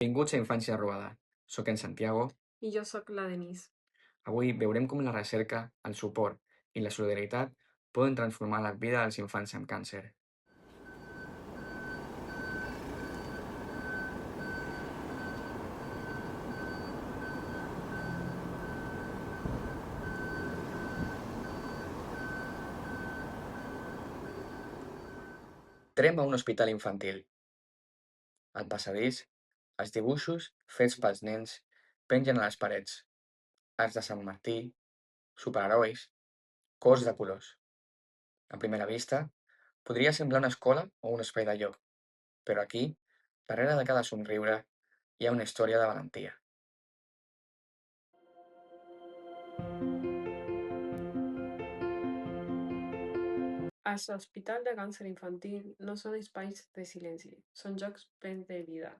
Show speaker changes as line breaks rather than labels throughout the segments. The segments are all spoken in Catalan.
Benvinguts a Infància Robada. Soc en Santiago.
I jo sóc la Denise.
Avui veurem com la recerca, el suport i la solidaritat poden transformar la vida dels infants amb càncer. Entrem a un hospital infantil. Al passadís, els dibuixos fets pels nens pengen a les parets. Arcs de Sant Martí, superherois, cors de colors. A primera vista, podria semblar una escola o un espai de joc, però aquí, darrere de cada somriure, hi ha una història de valentia.
Els hospitals de càncer infantil no són espais de silenci, són jocs plens de vida.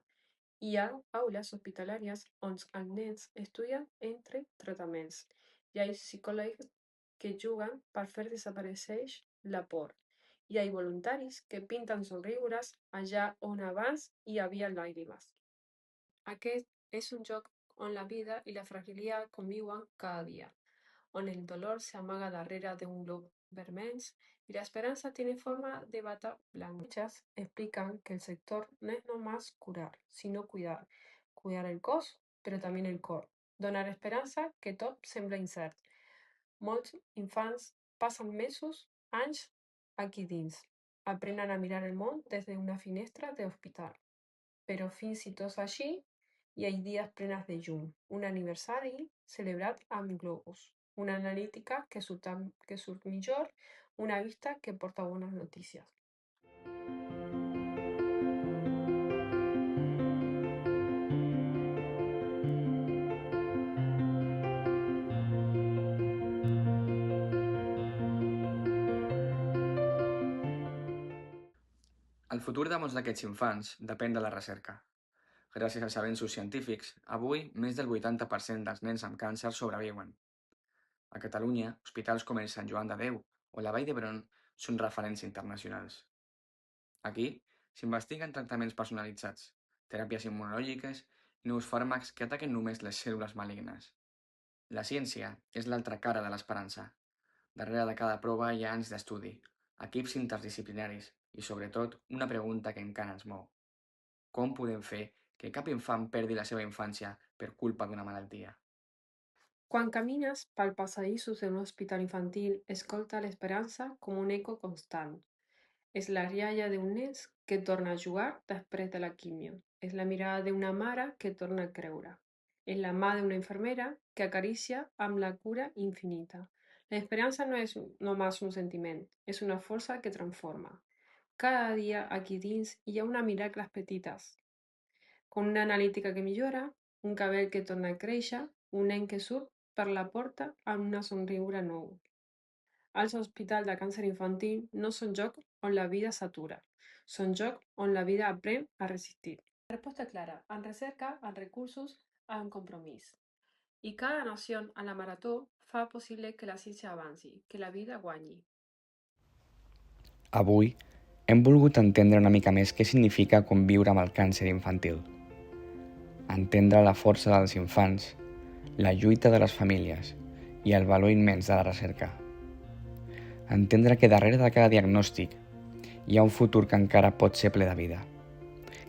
Hi ha aules hospitalàries on els nens estudien entre tractaments. Hi ha psicòlegs que juguen per fer desaparèixer la por. Hi ha voluntaris que pinten somriures allà on abans hi havia llàgrimes. Aquest és un joc on la vida i la fragilitat conviuen cada dia, on el dolor s'amaga darrere d'un glob vermell y la esperanza tiene forma de bata blanca. Muchas explican que el sector no es nomás curar, sino cuidar. Cuidar el cos, pero también el cor. Donar esperança que tot sembla incert. Molts infants passen mesos, anys, aquí dins. Aprenen a mirar el món des d'una finestra d'hospital. Però fins i tot així, hi ha dies plenes de llum, un aniversari celebrat amb globus, una analítica que surt millor, una vista que porta bones notícies.
El futur de molts d'aquests infants depèn de la recerca. Gràcies als avenços científics, avui més del 80% dels nens amb càncer sobreviuen. A Catalunya, hospitals com el Sant Joan de Déu o la Vall d'Hebron són referents internacionals. Aquí s'investiguen tractaments personalitzats, teràpies immunològiques i nous fàrmacs que ataquen només les cèl·lules malignes. La ciència és l'altra cara de l'esperança. Darrere de cada prova hi ha anys d'estudi, equips interdisciplinaris i, sobretot, una pregunta que encara ens mou. Com podem fer que cap infant perdi la seva infància per culpa d'una malaltia?
Quan camines pel passadissos d'un hospital infantil, escolta l'esperança com un eco constant. És la rialla d'un nen que torna a jugar després de la quimio. És la mirada d'una mare que torna a creure. És la mà d'una infermera que acaricia amb la cura infinita. La esperança no és només un sentiment, és una força que transforma. Cada dia aquí dins hi ha una miracles petites, con una analítica que millora, un cabell que torna a créixer, un nen que surt per la porta amb una somriure nou. Els hospitals de càncer infantil no són joc on la vida s'atura, són joc on la vida aprèn a resistir. La resposta clara, en recerca, en recursos, en compromís. I cada nació a la marató fa possible que la ciència avanci, que la vida guanyi.
Avui hem volgut entendre una mica més què significa conviure amb el càncer infantil. Entendre la força dels infants, la lluita de les famílies i el valor immens de la recerca. Entendre que darrere de cada diagnòstic hi ha un futur que encara pot ser ple de vida.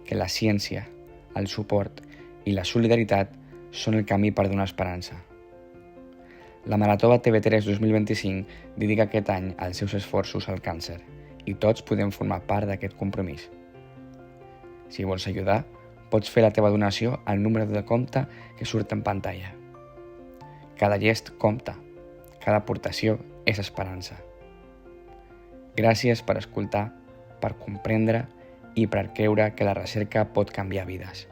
Que la ciència, el suport i la solidaritat són el camí per donar esperança. La Marató de TV3 2025 dedica aquest any els seus esforços al càncer i tots podem formar part d'aquest compromís. Si vols ajudar, pots fer la teva donació al número de compte que surt en pantalla. Cada gest compta, cada aportació és esperança. Gràcies per escoltar, per comprendre i per creure que la recerca pot canviar vides.